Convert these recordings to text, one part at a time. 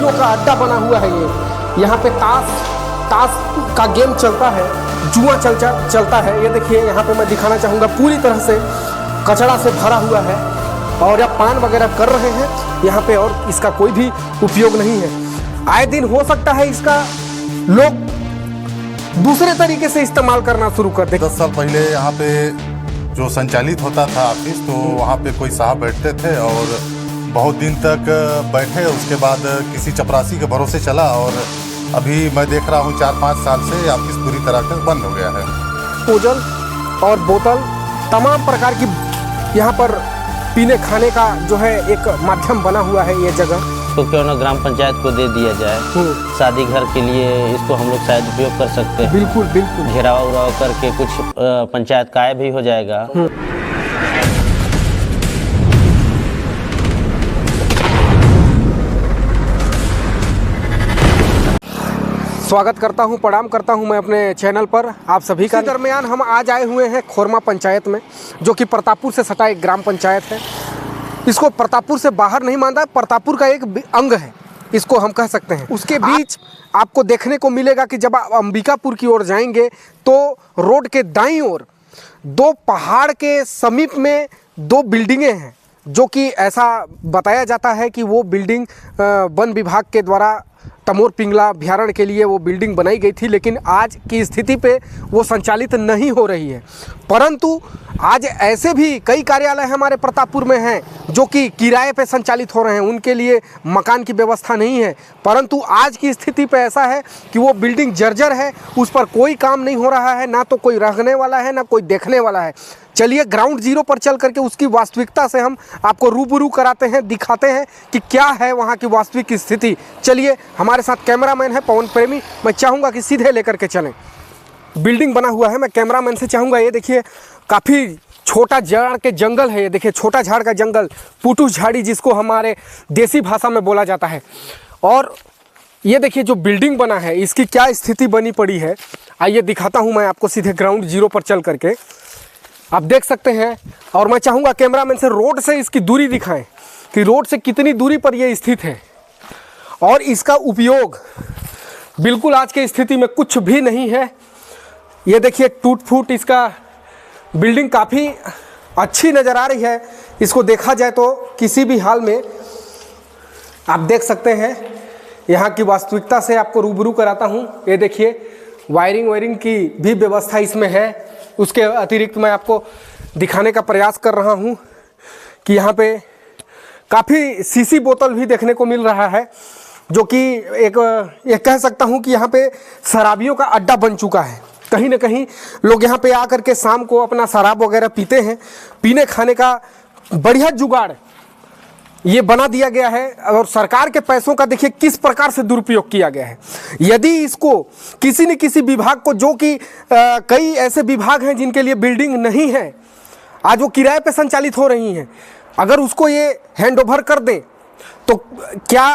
शराबियों का अड्डा बना हुआ है ये। यहाँ पे ताश का गेम चलता है, जुआ चलता है। ये देखिए यहाँ पे मैं दिखाना चाहूँगा, पूरी तरह से कचरा से भरा हुआ है और यह पान वगैरह कर रहे हैं यहाँ पे, और इसका कोई भी उपयोग नहीं है। आए दिन हो सकता है इसका लोग दूसरे तरीके से इस्तेमाल करना शुरू कर दे। 10 साल पहले यहाँ पे जो संचालित होता था ऑफिस, तो वहाँ पे कोई साहब बैठते थे और बहुत दिन तक बैठे, उसके बाद किसी चपरासी के भरोसे चला और अभी मैं देख रहा हूँ 4-5 साल से ऑफिस पूरी तरह से बंद हो गया है। भोजन और बोतल तमाम प्रकार की यहाँ पर पीने खाने का जो है एक माध्यम बना हुआ है ये जगह। तो क्यों ना ग्राम पंचायत को दे दिया जाए, शादी घर के लिए इसको हम लोग शायद उपयोग कर सकते हैं। बिल्कुल बिल्कुल, घेराव उराव करके कुछ पंचायत काय भी हो जाएगा। स्वागत करता हूं, प्रणाम करता हूं मैं अपने चैनल पर आप सभी का। दरमियान हम आज आए हुए हैं खोरमा पंचायत में, जो कि प्रतापपुर से सटा एक ग्राम पंचायत है। इसको प्रतापपुर से बाहर नहीं मानता है, प्रतापपुर का एक अंग है इसको हम कह सकते हैं। उसके बीच आपको देखने को मिलेगा कि जब आप अंबिकापुर की ओर जाएंगे तो रोड के दाईं ओर दो पहाड़ के समीप में दो बिल्डिंगें हैं, जो कि ऐसा बताया जाता है कि वो बिल्डिंग वन विभाग के द्वारा तमोर पिंगला अभ्यारण्य के लिए वो बिल्डिंग बनाई गई थी, लेकिन आज की स्थिति पे वो संचालित नहीं हो रही है। परंतु आज ऐसे भी कई कार्यालय हमारे प्रतापपुर में हैं जो कि किराए पे संचालित हो रहे हैं, उनके लिए मकान की व्यवस्था नहीं है। परंतु आज की स्थिति पे ऐसा है कि वो बिल्डिंग जर्जर है, उस पर कोई काम नहीं हो रहा है, ना तो कोई रहने वाला है ना कोई देखने वाला है। चलिए ग्राउंड जीरो पर चल करके उसकी वास्तविकता से हम आपको रूबरू कराते हैं, दिखाते हैं कि क्या है वहाँ की वास्तविक स्थिति। चलिए, हमारे साथ कैमरामैन है पवन प्रेमी, मैं चाहूँगा कि सीधे लेकर के चलें। बिल्डिंग बना हुआ है, मैं कैमरामैन से चाहूँगा, ये देखिए काफ़ी छोटा झाड़ के जंगल है। ये देखिए छोटा झाड़ का जंगल, पुटू झाड़ी जिसको हमारे देसी भाषा में बोला जाता है। और ये देखिए जो बिल्डिंग बना है इसकी क्या स्थिति बनी पड़ी है, आइए दिखाता हूँ मैं आपको सीधे ग्राउंड जीरो पर चल करके। आप देख सकते हैं, और मैं चाहूँगा कैमरामैन से रोड से इसकी दूरी दिखाएं कि रोड से कितनी दूरी पर यह स्थित है, और इसका उपयोग बिल्कुल आज की स्थिति में कुछ भी नहीं है। ये देखिए टूट फूट इसका बिल्डिंग काफ़ी अच्छी नज़र आ रही है, इसको देखा जाए तो किसी भी हाल में। आप देख सकते हैं यहाँ की वास्तविकता से आपको रूबरू कराता हूँ। ये देखिए वायरिंग की भी व्यवस्था इसमें है। उसके अतिरिक्त मैं आपको दिखाने का प्रयास कर रहा हूँ कि यहाँ पे काफ़ी सीसी बोतल भी देखने को मिल रहा है, जो कि एक कह सकता हूँ कि यहाँ पे शराबियों का अड्डा बन चुका है। कहीं ना कहीं लोग यहाँ पे आकर के शाम को अपना शराब वगैरह पीते हैं। पीने खाने का बढ़िया जुगाड़ ये बना दिया गया है, और सरकार के पैसों का देखिए किस प्रकार से दुरुपयोग किया गया है। यदि इसको किसी न किसी विभाग को, जो कि कई ऐसे विभाग हैं जिनके लिए बिल्डिंग नहीं है, आज वो किराए पे संचालित हो रही हैं, अगर उसको ये हैंड ओवर कर दें तो क्या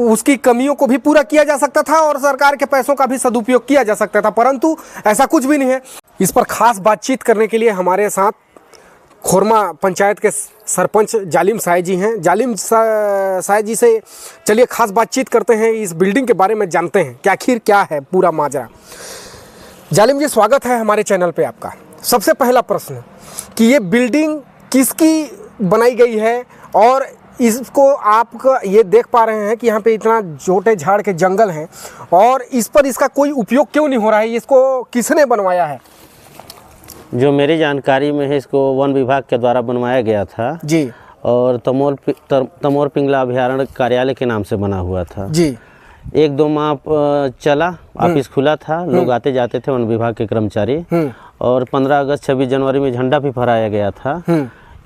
उसकी कमियों को भी पूरा किया जा सकता था और सरकार के पैसों का भी सदुपयोग किया जा सकता था। परंतु ऐसा कुछ भी नहीं है। इस पर खास बातचीत करने के लिए हमारे साथ खोरमा पंचायत के सरपंच जालिम साय जी हैं। जालिम साय जी से चलिए खास बातचीत करते हैं, इस बिल्डिंग के बारे में जानते हैं कि आखिर क्या है पूरा माजरा। जालिम जी, स्वागत है हमारे चैनल पे आपका। सबसे पहला प्रश्न कि ये बिल्डिंग किसकी बनाई गई है, और इसको आप ये देख पा रहे हैं कि यहाँ पे इतना छोटे झाड़ के जंगल हैं, और इस पर इसका कोई उपयोग क्यों नहीं हो रहा है, इसको किसने बनवाया है? जो मेरी जानकारी में है, इसको वन विभाग के द्वारा बनवाया गया था जी, और तमोर पिंगला अभ्यारण्य कार्यालय के नाम से बना हुआ था जी। 1-2 माह चला, ऑफिस खुला था, लोग आते जाते थे वन विभाग के कर्मचारी, और 15 अगस्त 26 जनवरी में झंडा भी फहराया गया था।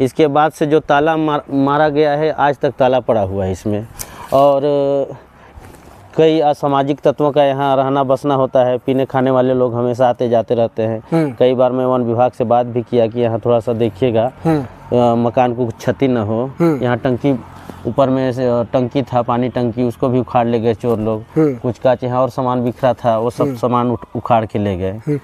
इसके बाद से जो ताला मारा गया है, आज तक ताला पड़ा हुआ है इसमें, और कई असामाजिक तत्वों का यहाँ रहना बसना होता है। पीने खाने वाले लोग हमेशा आते जाते रहते हैं। कई बार मैं वन विभाग से बात भी किया कि यहाँ थोड़ा सा देखिएगा मकान को क्षति न हो। यहाँ टंकी ऊपर में से टंकी था, पानी टंकी, उसको भी उखाड़ ले गए चोर लोग। कुछ कांच यहाँ और सामान बिखरा था, वो सब सामान उखाड़ के ले गए।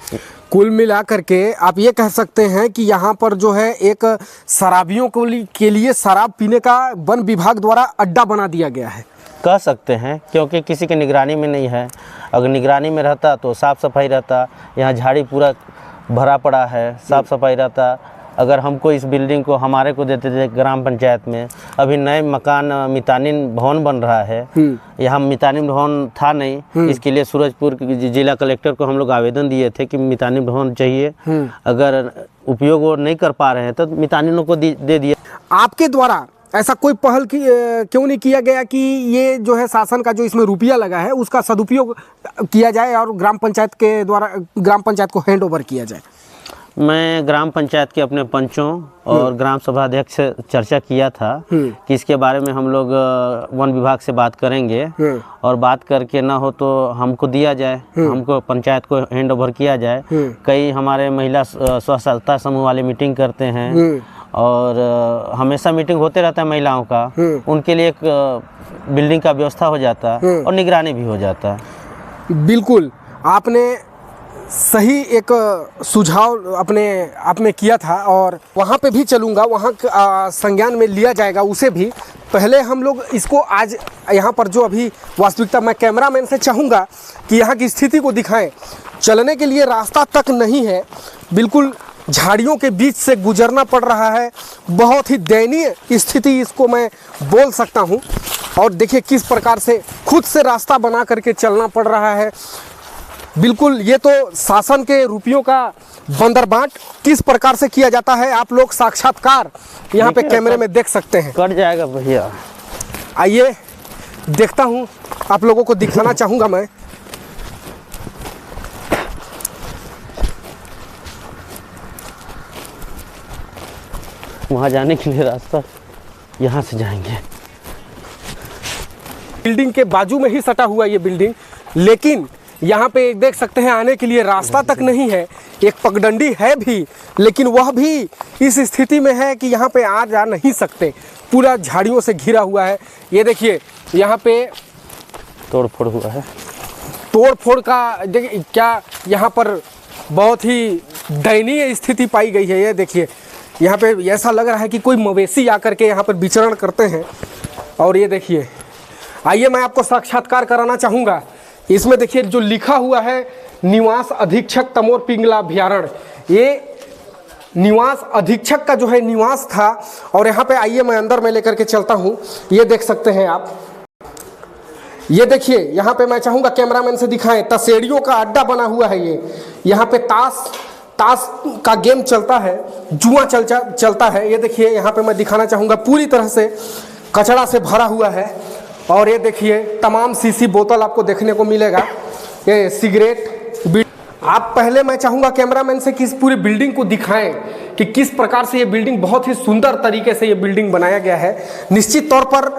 कुल मिला करके आप ये कह सकते हैं कि यहाँ पर जो है एक शराबियों के लिए शराब पीने का वन विभाग द्वारा अड्डा बना दिया गया है। कह सकते हैं, क्योंकि किसी की निगरानी में नहीं है। अगर निगरानी में रहता तो साफ़ सफाई रहता। यहाँ झाड़ी पूरा भरा पड़ा है, साफ़ सफाई रहता। अगर हमको इस बिल्डिंग को हमारे को देते थे ग्राम पंचायत में, अभी नए मकान मितानिन भवन बन रहा है, यहाँ मितानिन भवन था नहीं। इसके लिए सूरजपुर जिला कलेक्टर को हम लोग आवेदन दिए थे कि मितानिन भवन चाहिए। अगर उपयोग वो नहीं कर पा रहे हैं तो मितानिनों को दे दिए। आपके द्वारा ऐसा कोई पहल क्यों नहीं किया गया कि ये जो है शासन का जो इसमें रुपया लगा है उसका सदुपयोग किया जाए और ग्राम पंचायत के द्वारा ग्राम पंचायत को हैंड ओवर किया जाए? मैं ग्राम पंचायत के अपने पंचों और ग्राम सभा अध्यक्ष से चर्चा किया था कि इसके बारे में हम लोग वन विभाग से बात करेंगे और बात करके ना हो तो हमको दिया जाए, हमको पंचायत को हैंड ओवर किया जाए। कई हमारे महिला स्व सहायता समूह वाले मीटिंग करते हैं और हमेशा मीटिंग होते रहता है महिलाओं का। उनके लिए एक बिल्डिंग का व्यवस्था हो जाता है और निगरानी भी हो जाता है। बिल्कुल, आपने सही एक सुझाव अपने आप में किया था और वहाँ पे भी चलूँगा, वहाँ संज्ञान में लिया जाएगा उसे भी। पहले हम लोग इसको आज यहाँ पर जो अभी वास्तविकता, मैं कैमरामैन से चाहूँगा कि यहाँ की स्थिति को दिखाएं। चलने के लिए रास्ता तक नहीं है, बिल्कुल झाड़ियों के बीच से गुजरना पड़ रहा है। बहुत ही दयनीय स्थिति इसको मैं बोल सकता हूँ। और देखिए किस प्रकार से खुद से रास्ता बना करके चलना पड़ रहा है। बिल्कुल, ये तो शासन के रुपयों का बंदरबांट किस प्रकार से किया जाता है आप लोग साक्षात्कार यहाँ पे कैमरे में देख सकते हैं। कट जाएगा भैया, आइए देखता हूँ, आप लोगों को दिखाना चाहूँगा मैं। वहाँ जाने के लिए रास्ता यहाँ से जाएंगे। बिल्डिंग के बाजू में ही सटा हुआ ये बिल्डिंग, लेकिन यहाँ पे देख सकते हैं आने के लिए रास्ता तक नहीं है। एक पगडंडी है भी, लेकिन वह भी इस स्थिति में है कि यहाँ पे आ जा नहीं सकते, पूरा झाड़ियों से घिरा हुआ है। ये देखिए यहाँ पे तोड़ फोड़ हुआ है। तोड़ फोड़ का देखिए क्या, यहाँ पर बहुत ही दयनीय स्थिति पाई गई है। ये देखिए यहाँ पे ऐसा लग रहा है कि कोई मवेशी आकर के यहाँ पर विचरण करते हैं। और ये देखिए, आइए मैं आपको साक्षात्कार कराना चाहूँगा। इसमें देखिए जो लिखा हुआ है निवास अधीक्षक तमोर पिंगला अभ्यारण्य, ये निवास अधीक्षक का जो है निवास था। और यहाँ पे आइए मैं अंदर में लेकर के चलता हूँ। ये देख सकते हैं आप, ये देखिए यहाँ पे मैं चाहूँगा कैमरामैन से दिखाएं, तसेड़ियों का अड्डा बना हुआ है। ये यहाँ पे ताश का गेम चलता है, जुआ चलता है। ये देखिए यहाँ पे मैं दिखाना चाहूँगा, पूरी तरह से कचरा से भरा हुआ है। और ये देखिए तमाम शीशी बोतल आपको देखने को मिलेगा, ये सिगरेट। आप पहले मैं चाहूँगा कैमरामैन से कि इस पूरी बिल्डिंग को दिखाएं कि किस प्रकार से ये बिल्डिंग, बहुत ही सुंदर तरीके से ये बिल्डिंग बनाया गया है। निश्चित तौर पर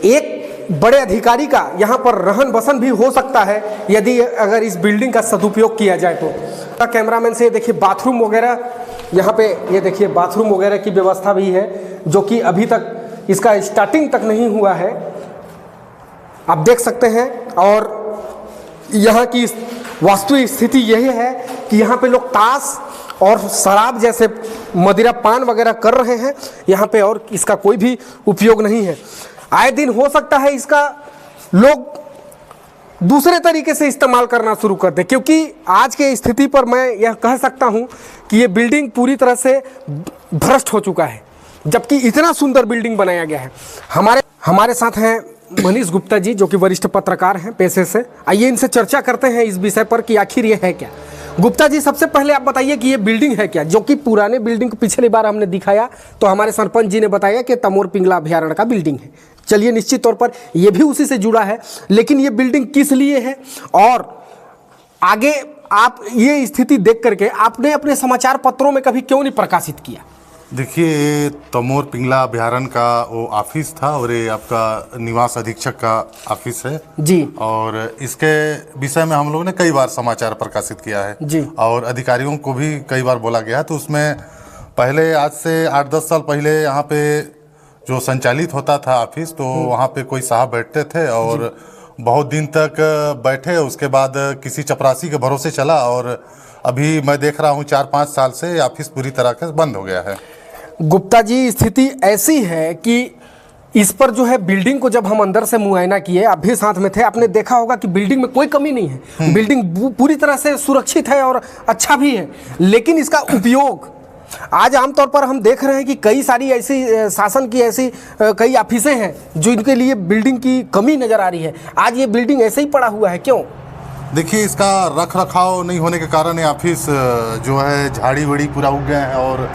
एक बड़े अधिकारी का यहाँ पर रहन बसन भी हो सकता है यदि अगर इस बिल्डिंग का सदुपयोग किया जाए तो। कैमरामैन से ये देखिए बाथरूम वगैरह, यहाँ पे ये देखिए बाथरूम वगैरह की व्यवस्था भी है, जो कि अभी तक इसका स्टार्टिंग तक नहीं हुआ है, आप देख सकते हैं। और यहाँ की वास्तविक स्थिति यही है कि यहाँ पे लोग ताश और शराब जैसे मदिरा पान वगैरह कर रहे हैं यहाँ पे, और इसका कोई भी उपयोग नहीं है। आए दिन हो सकता है इसका लोग दूसरे तरीके से इस्तेमाल करना शुरू कर दें, क्योंकि आज के स्थिति पर मैं यह कह सकता हूँ कि ये बिल्डिंग पूरी तरह से भ्रष्ट हो चुका है, जबकि इतना सुंदर बिल्डिंग बनाया गया है। हमारे साथ हैं मनीष गुप्ता जी, जो कि वरिष्ठ पत्रकार हैं पेशे से। आइए इनसे चर्चा करते हैं इस विषय पर कि आखिर ये है क्या। गुप्ता जी, सबसे पहले आप बताइए कि ये बिल्डिंग है क्या, जो कि पुराने बिल्डिंग को पिछली बार हमने दिखाया तो हमारे सरपंच जी ने बताया कि तमोर पिंगला अभ्यारण्य का बिल्डिंग है। चलिए, निश्चित तौर पर ये भी उसी से जुड़ा है, लेकिन ये बिल्डिंग किस लिए है और आगे आप ये स्थिति देख करके आपने अपने समाचार पत्रों में कभी क्यों नहीं प्रकाशित किया? देखिए, तमोर पिंगला अभ्यारण्य का वो ऑफिस था और ये आपका निवास अधीक्षक का ऑफिस है जी। और इसके विषय में हम लोगों ने कई बार समाचार प्रकाशित किया है जी। और अधिकारियों को भी कई बार बोला गया है। तो उसमें पहले आज से 8-10 साल पहले यहाँ पे जो संचालित होता था ऑफिस, तो वहाँ पे कोई साहब बैठते थे और बहुत दिन तक बैठे, उसके बाद किसी चपरासी के भरोसे चला और अभी मैं देख रहा हूँ 4-5 साल से ऑफिस पूरी तरह से बंद हो गया है। गुप्ता जी, स्थिति ऐसी है कि इस पर जो है बिल्डिंग को जब हम अंदर से मुआयना किए, आप भी साथ में थे, आपने देखा होगा कि बिल्डिंग में कोई कमी नहीं है। बिल्डिंग पूरी तरह से सुरक्षित है और अच्छा भी है, लेकिन इसका उपयोग आज आमतौर पर हम देख रहे हैं कि कई सारी ऐसी शासन की ऐसी कई ऑफिसें हैं जो इनके लिए बिल्डिंग की कमी नज़र आ रही है। आज ये बिल्डिंग ऐसे ही पड़ा हुआ है, क्यों? देखिए, इसका रख रखाव नहीं होने के कारण ये ऑफिस जो है झाड़ी वड़ी पूरा उग गए हैं और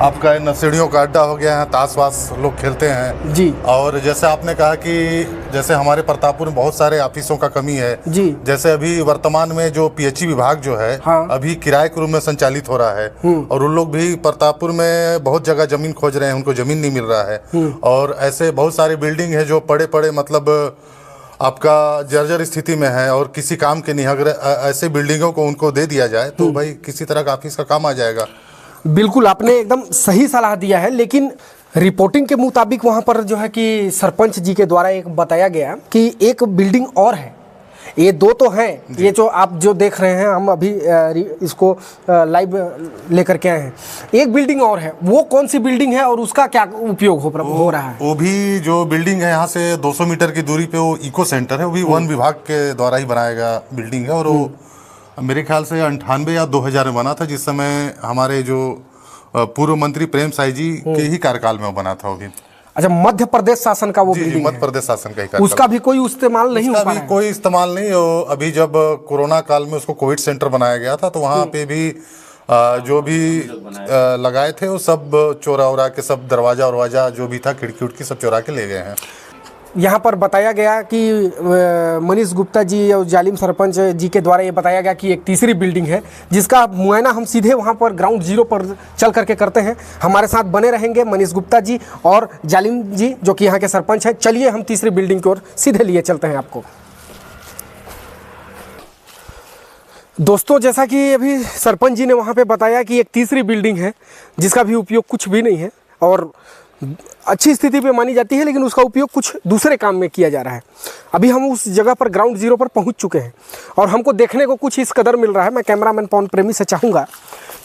आपका नशेड़ियों का अड्डा हो गया है, ताश वाश लोग खेलते हैं जी। और जैसे आपने कहा कि जैसे हमारे प्रतापपुर में बहुत सारे ऑफिसों का कमी है जी। जैसे अभी वर्तमान में जो पीएचई विभाग जो है हाँ। अभी किराए के रूप में संचालित हो रहा है और उन लोग भी प्रतापपुर में बहुत जगह जमीन खोज रहे हैं, उनको जमीन नहीं मिल रहा है और ऐसे बहुत सारी बिल्डिंग है जो पड़े पड़े मतलब आपका जर्जर स्थिति में है और किसी काम के नहीं। अगर ऐसे बिल्डिंगों को उनको दे दिया जाए तो भाई किसी तरह का ऑफिस का काम आ जाएगा। बिल्कुल, आपने एकदम सही सलाह दिया है, लेकिन रिपोर्टिंग के मुताबिक वहाँ पर जो है कि सरपंच जी के द्वारा एक बताया गया कि एक बिल्डिंग और है, ये दो तो हैं, ये जो आप जो देख रहे हैं, हम अभी इसको लाइव लेकर के आए हैं। एक बिल्डिंग और है, वो कौन सी बिल्डिंग है और उसका क्या उपयोग हो रहा है? वो भी जो बिल्डिंग है यहाँ से 200 मीटर की दूरी पे वो इको सेंटर है, वो भी वन विभाग के द्वारा ही बनाया गया बिल्डिंग है और वो मेरे ख्याल से 98 या 2000 में बना था, जिस समय हमारे जो पूर्व मंत्री प्रेम साई जी के ही कार्यकाल में वो बना था। वो भी अच्छा, मध्य प्रदेश शासन का वो बिल्डिंग मध्य प्रदेश शासन का ही कार्यकाल। उसका भी कोई इस्तेमाल नहीं हो पा रहा है? कोई इस्तेमाल नहीं। अभी जब कोरोना काल में उसको कोविड सेंटर बनाया गया था तो वहाँ पे भी जो भी लगाए थे वो सब चोरा उरा के, सब दरवाजा उरवाजा जो भी था, खिड़की उड़की सब चोरा के ले गए हैं। यहाँ पर बताया गया कि मनीष गुप्ता जी और जालिम सरपंच जी के द्वारा ये बताया गया कि एक तीसरी बिल्डिंग है जिसका मुआयना हम सीधे वहाँ पर ग्राउंड जीरो पर चल करके करते हैं। हमारे साथ बने रहेंगे मनीष गुप्ता जी और जालिम जी जो कि यहाँ के सरपंच हैं। चलिए हम तीसरी बिल्डिंग की ओर सीधे लिए चलते हैं आपको। दोस्तों, जैसा कि अभी सरपंच जी ने वहाँ पे बताया कि एक तीसरी बिल्डिंग है जिसका भी उपयोग कुछ भी नहीं है और अच्छी स्थिति पे मानी जाती है, लेकिन उसका उपयोग कुछ दूसरे काम में किया जा रहा है। अभी हम उस जगह पर ग्राउंड जीरो पर पहुंच चुके हैं और हमको देखने को कुछ इस कदर मिल रहा है। मैं कैमरामैन पवन प्रेमी से चाहूँगा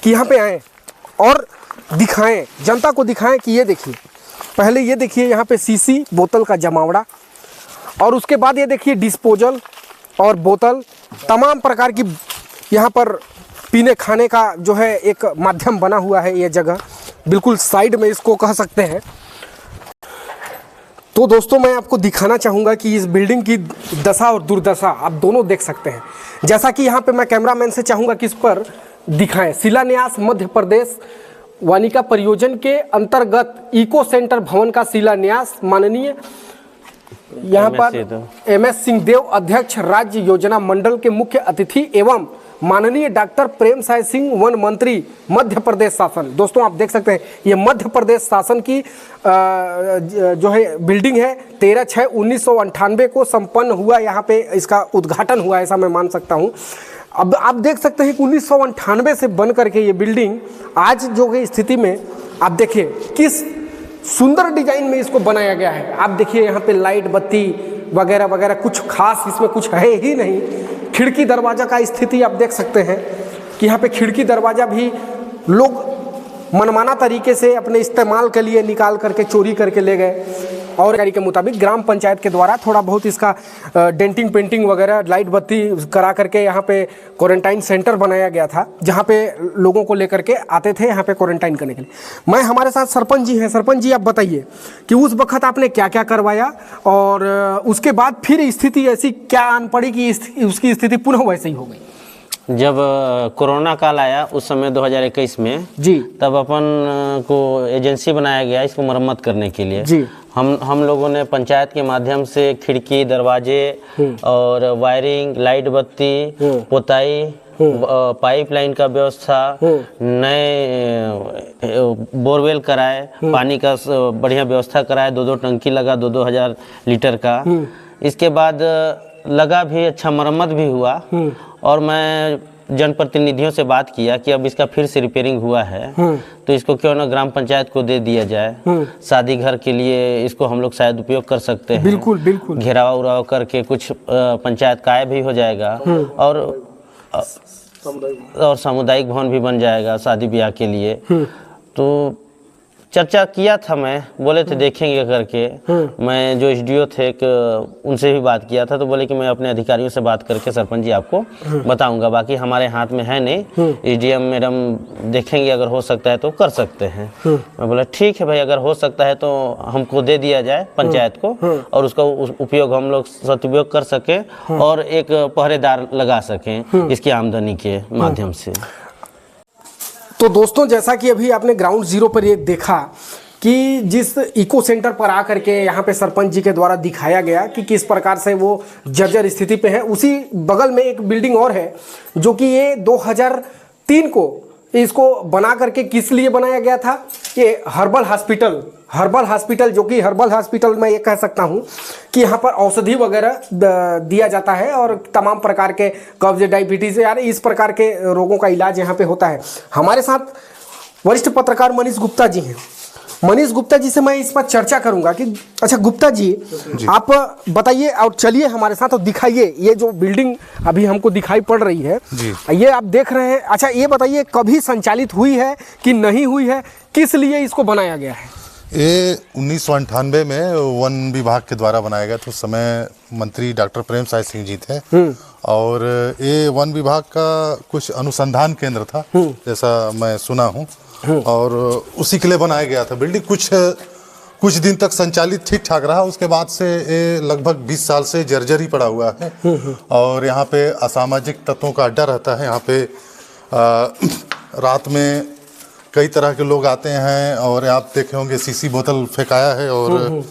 कि यहाँ पे आएँ और दिखाएं, जनता को दिखाएं कि ये देखिए, पहले ये देखिए यहाँ पे सीसी बोतल का जमावड़ा और उसके बाद ये देखिए डिस्पोजल और बोतल, तमाम प्रकार की यहाँ पर पीने खाने का जो है एक माध्यम बना हुआ है। ये जगह बिल्कुल साइड में इसको कह सकते हैं। तो दोस्तों, मैं आपको दिखाना चाहूँगा कि इस बिल्डिंग की दशा और दुर्दशा आप दोनों देख सकते हैं। जैसा कि यहाँ पे मैं कैमरामैन से चाहूँगा कि इस पर दिखाएं, शिलान्यास मध्य प्रदेश वानिका परियोजन के अंतर्गत इको सेंटर भवन का शिलान्यास माननीय यहाँ पर MS सिंहदेव अध्यक्ष राज्य योजना मंडल के मुख्य अतिथि एवं माननीय डॉक्टर प्रेम साई सिंह वन मंत्री मध्य प्रदेश शासन। दोस्तों, आप देख सकते हैं ये मध्य प्रदेश शासन की जो है बिल्डिंग है। 13/6/1998 को संपन्न हुआ, यहाँ पे इसका उद्घाटन हुआ, ऐसा मैं मान सकता हूँ। अब आप देख सकते हैं कि 1998 से बन करके ये बिल्डिंग आज जो है स्थिति में, आप देखिए किस सुंदर डिजाइन में इसको बनाया गया है। आप देखिए यहाँ पे लाइट बत्ती वगैरह वगैरह कुछ खास इसमें कुछ है ही नहीं। खिड़की दरवाज़ा का स्थिति आप देख सकते हैं कि यहाँ पे खिड़की दरवाज़ा भी लोग मनमाना तरीके से अपने इस्तेमाल के लिए निकाल करके चोरी करके ले गए और जानकारी के मुताबिक ग्राम पंचायत के द्वारा थोड़ा बहुत इसका डेंटिंग पेंटिंग वगैरह लाइट बत्ती करा करके यहाँ पे क्वारंटाइन सेंटर बनाया गया था, जहाँ पे लोगों को लेकर के आते थे यहाँ पे क्वारंटाइन करने के लिए। मैं हमारे साथ सरपंच जी हैं। सरपंच जी, आप बताइए कि उस वक्त आपने क्या क्या करवाया और उसके बाद फिर स्थिति ऐसी क्या आन पड़ी कि उसकी स्थिति पुनः वैसे ही हो गई? जब कोरोना काल आया उस समय 2021 में जी, तब अपन को एजेंसी बनाया गया इसको मरम्मत करने के लिए जी। हम लोगों ने पंचायत के माध्यम से खिड़की दरवाजे और वायरिंग, लाइट बत्ती, पोताई, पाइपलाइन का व्यवस्था, नए बोरवेल कराए, पानी का बढ़िया व्यवस्था कराए, 2 टंकी लगा 2-2 लीटर का। इसके बाद लगा भी अच्छा, मरम्मत भी हुआ और मैं जनप्रतिनिधियों से बात किया कि अब इसका फिर से रिपेयरिंग हुआ है तो इसको क्यों ना ग्राम पंचायत को दे दिया जाए। शादी घर के लिए इसको हम लोग शायद उपयोग कर सकते हैं। बिल्कुल बिल्कुल। घेराव उराव करके कुछ पंचायत काय भी हो जाएगा और सामुदायिक भवन भी बन जाएगा शादी ब्याह के लिए। तो चर्चा किया था, मैं बोले थे देखेंगे करके। मैं जो एसडीओ थे उनसे भी बात किया था, तो बोले कि मैं अपने अधिकारियों से बात करके सरपंच जी आपको बताऊंगा, बाकी हमारे हाथ में है नहीं। एसडीएम मैडम देखेंगे, अगर हो सकता है तो कर सकते हैं। मैं बोला ठीक है भाई, अगर हो सकता है तो हमको दे दिया जाए पंचायत को, और उसका उपयोग हम लोग सदुपयोग कर सकें और एक पहरेदार लगा सकें इसकी आमदनी के माध्यम से। तो दोस्तों, जैसा कि अभी आपने ग्राउंड जीरो पर ये देखा कि जिस इको सेंटर पर आकर के यहाँ पे सरपंच जी के द्वारा दिखाया गया कि किस प्रकार से वो जर्जर स्थिति पे है, उसी बगल में एक बिल्डिंग और है जो कि ये 2003 को इसको बना करके किस लिए बनाया गया था, ये हर्बल हॉस्पिटल जो कि हर्बल हॉस्पिटल मैं ये कह सकता हूँ कि यहाँ पर औषधि वगैरह दिया जाता है और तमाम प्रकार के कब्ज, डायबिटीज़, यार इस प्रकार के रोगों का इलाज यहाँ पे होता है। हमारे साथ वरिष्ठ पत्रकार मनीष गुप्ता जी हैं। मनीष गुप्ता जी से मैं इस पर चर्चा करूंगा कि अच्छा गुप्ता जी आप बताइए और चलिए हमारे साथ और दिखाइए ये जो बिल्डिंग अभी हमको दिखाई पड़ रही है जी। ये आप देख रहे हैं। अच्छा ये बताइए कभी संचालित हुई है कि नहीं हुई है, किस लिए इसको बनाया गया है? ये 1998 में वन विभाग के द्वारा बनाया गया था। उस समय मंत्री डॉक्टर प्रेम साय सिंह जी थे और ये वन विभाग का कुछ अनुसंधान केंद्र था जैसा मैं सुना हूँ, और उसी के लिए बनाया गया था। बिल्डिंग कुछ दिन तक संचालित ठीक ठाक रहा, उसके बाद से ये लगभग 20 साल से जर्जर ही पड़ा हुआ है और यहाँ पे असामाजिक तत्वों का अड्डा रहता है। यहाँ पे रात में कई तरह के लोग आते हैं और आप देखे होंगे सीसी बोतल फेंकाया है और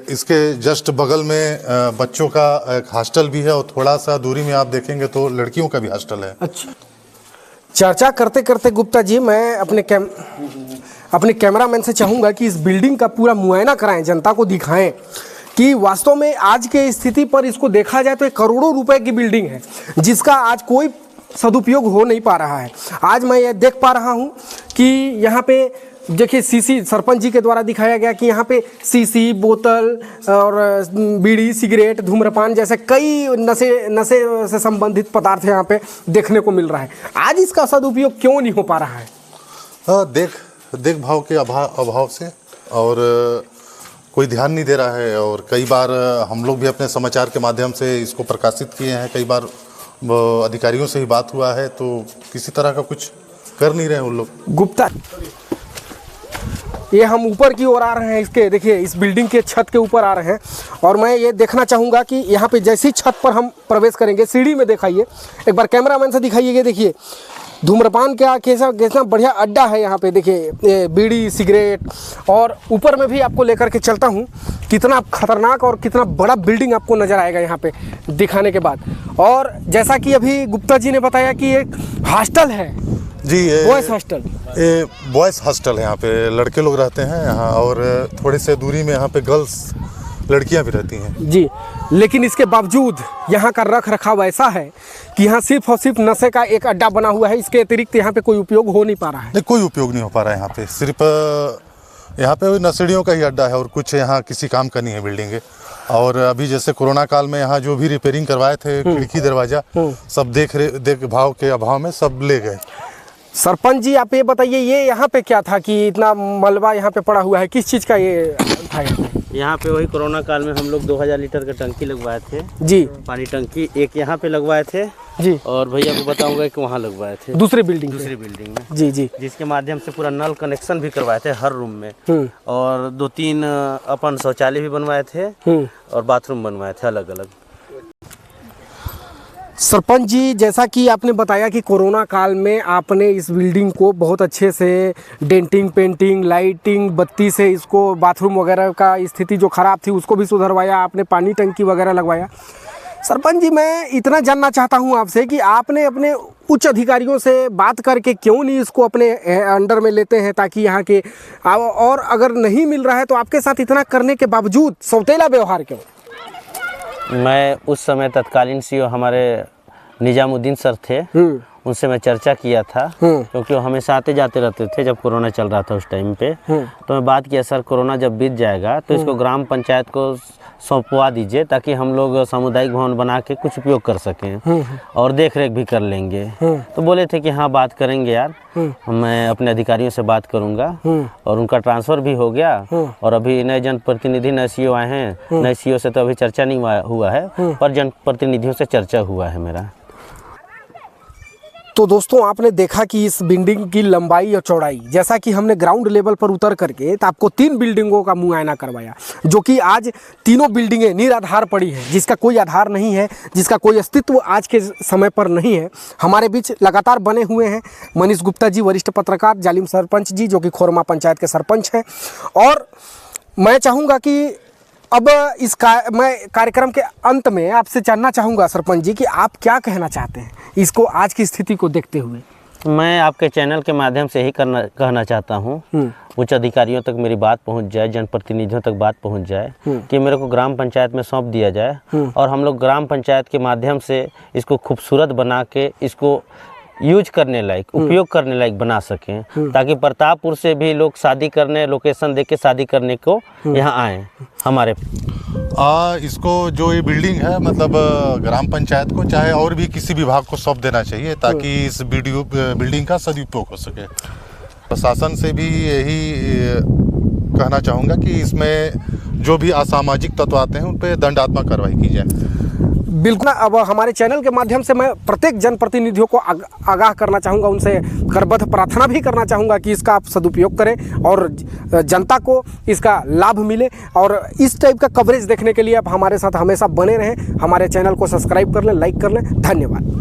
इसके जस्ट बगल में बच्चों का एक हॉस्टल भी है और थोड़ा सा दूरी में आप देखेंगे तो लड़कियों का भी हॉस्टल है। अच्छा, चर्चा करते करते गुप्ता जी मैं अपने कैमरामैन से चाहूँगा कि इस बिल्डिंग का पूरा मुआयना कराएं, जनता को दिखाएं कि वास्तव में आज के स्थिति पर इसको देखा जाए तो एक करोड़ों रुपए की बिल्डिंग है जिसका आज कोई सदुपयोग हो नहीं पा रहा है। आज मैं ये देख पा रहा हूँ कि यहाँ पे देखिए सीसी सरपंच जी के द्वारा दिखाया गया कि यहाँ पे सीसी बोतल और बीड़ी, सिगरेट, धूम्रपान जैसे कई नशे से संबंधित पदार्थ यहाँ पे देखने को मिल रहा है। आज इसका सदुपयोग क्यों नहीं हो पा रहा है? देखभाल के अभाव से और कोई ध्यान नहीं दे रहा है। और कई बार हम लोग भी अपने समाचार के माध्यम से इसको प्रकाशित किए हैं, कई बार अधिकारियों से ही बात हुआ है तो किसी तरह का कुछ कर नहीं रहे उन लोग। गुप्ता, ये हम ऊपर की ओर आ रहे हैं, इसके देखिए इस बिल्डिंग के छत के ऊपर आ रहे हैं और मैं ये देखना चाहूँगा कि यहाँ पे जैसी छत पर हम प्रवेश करेंगे, सीढ़ी में दिखाइए एक बार, कैमरामैन से दिखाइए। ये देखिए धूम्रपान का कैसा बढ़िया अड्डा है यहाँ पे, देखिए बीड़ी, सिगरेट, और ऊपर में भी आपको लेकर के चलता हूँ कितना खतरनाक और कितना बड़ा बिल्डिंग आपको नज़र आएगा यहाँ पे दिखाने के बाद। और जैसा कि अभी गुप्ता जी ने बताया कि एक हॉस्टल है जी, बॉयज़ हॉस्टल, ये बॉयज़ हॉस्टल है। यहाँ पे लड़के लोग रहते हैं यहाँ और थोड़े से दूरी में यहाँ पे गर्ल्स लड़कियाँ भी रहती हैं जी। लेकिन इसके बावजूद यहाँ का रख रखाव ऐसा है कि यहाँ सिर्फ और सिर्फ नशे का एक अड्डा बना हुआ है। इसके अतिरिक्त यहाँ पे कोई उपयोग हो नहीं पा रहा है। नहीं, कोई उपयोग नहीं हो पा रहा है यहाँ पे। सिर्फ यहाँ पे नशेड़ियों का ही अड्डा है और कुछ यहाँ किसी काम का नहीं है बिल्डिंग। और अभी जैसे कोरोना काल में यहाँ जो भी रिपेयरिंग करवाए थे, खिड़की दरवाजा सब देखभाल के अभाव में सब ले गए। सरपंच जी आप ये बताइए, ये यहाँ पे क्या था कि इतना मलबा यहाँ पे पड़ा हुआ है, किस चीज़ का ये था? यहाँ पे वही कोरोना काल में हम लोग 2000 लीटर का टंकी लगवाए थे जी, पानी टंकी, एक यहाँ पे लगवाए थे जी, और भैया को बताऊंगा कि वहाँ लगवाए थे दूसरी बिल्डिंग में जी जी, जिसके माध्यम से पूरा नल कनेक्शन भी करवाए थे हर रूम में, और 2-3 अपन शौचालय भी बनवाए थे और बाथरूम बनवाए थे अलग अलग। सरपंच जी, जैसा कि आपने बताया कि कोरोना काल में आपने इस बिल्डिंग को बहुत अच्छे से डेंटिंग, पेंटिंग, लाइटिंग, बत्ती से इसको बाथरूम वगैरह का स्थिति जो ख़राब थी उसको भी सुधरवाया, आपने पानी टंकी वगैरह लगवाया। सरपंच जी, मैं इतना जानना चाहता हूं आपसे कि आपने अपने उच्च अधिकारियों से बात करके क्यों नहीं इसको अपने अंडर में लेते हैं ताकि यहाँ के, और अगर नहीं मिल रहा है तो आपके साथ इतना करने के बावजूद सौतेला व्यवहार क्यों? मैं उस समय तत्कालीन सीईओ हमारे निजामुद्दीन सर थे, उनसे मैं चर्चा किया था, क्योंकि वो हमेशा आते जाते रहते थे जब कोरोना चल रहा था उस टाइम पे। तो मैं बात किया, सर कोरोना जब बीत जाएगा तो इसको ग्राम पंचायत को सौंपवा दीजिए, ताकि हम लोग सामुदायिक भवन बना के कुछ उपयोग कर सकें और देख रेख भी कर लेंगे। तो बोले थे कि हाँ बात करेंगे यार, मैं अपने अधिकारियों से बात करूंगा। और उनका ट्रांसफ़र भी हो गया, और अभी नए जनप्रतिनिधि नए सीईओ आए हैं। नए सीईओ से तो अभी चर्चा नहीं हुआ है, पर जनप्रतिनिधियों से चर्चा हुआ है मेरा। तो दोस्तों आपने देखा कि इस बिल्डिंग की लंबाई और चौड़ाई, जैसा कि हमने ग्राउंड लेवल पर उतर करके तो आपको 3 बिल्डिंगों का मुआयना करवाया, जो कि आज तीनों बिल्डिंगें निराधार पड़ी हैं, जिसका कोई आधार नहीं है, जिसका कोई अस्तित्व आज के समय पर नहीं है। हमारे बीच लगातार बने हुए हैं मनीष गुप्ता जी, वरिष्ठ पत्रकार, जालिम सरपंच जी, जो कि खोरमा पंचायत के सरपंच हैं। और मैं चाहूँगा कि अब मैं कार्यक्रम के अंत में आपसे जानना चाहूँगा सरपंच जी कि आप क्या कहना चाहते हैं इसको आज की स्थिति को देखते हुए। मैं आपके चैनल के माध्यम से ही कहना चाहता हूँ, उच्च अधिकारियों तक मेरी बात पहुँच जाए, जनप्रतिनिधियों तक बात पहुँच जाए कि मेरे को ग्राम पंचायत में सौंप दिया जाए, और हम लोग ग्राम पंचायत के माध्यम से इसको खूबसूरत बना के इसको यूज करने लायक, उपयोग करने लायक बना सकें, ताकि प्रतापपुर से भी लोग शादी करने, लोकेशन देख के शादी करने को यहाँ आए हमारे। इसको जो ये बिल्डिंग है, मतलब ग्राम पंचायत को चाहे और भी किसी विभाग को सौंप देना चाहिए, ताकि इस बिल्डिंग का सदुपयोग हो सके। प्रशासन से भी यही कहना चाहूँगा कि इसमें जो भी असामाजिक तत्व आते हैं उन पर दंडात्मक कार्रवाई की जाए। बिल्कुल। अब हमारे चैनल के माध्यम से मैं प्रत्येक जनप्रतिनिधियों को आगाह करना चाहूँगा, उनसे करबद्ध प्रार्थना भी करना चाहूँगा कि इसका आप सदुपयोग करें और जनता को इसका लाभ मिले। और इस टाइप का कवरेज देखने के लिए आप हमारे साथ हमेशा बने रहें। हमारे चैनल को सब्सक्राइब कर लें, लाइक कर लें। धन्यवाद।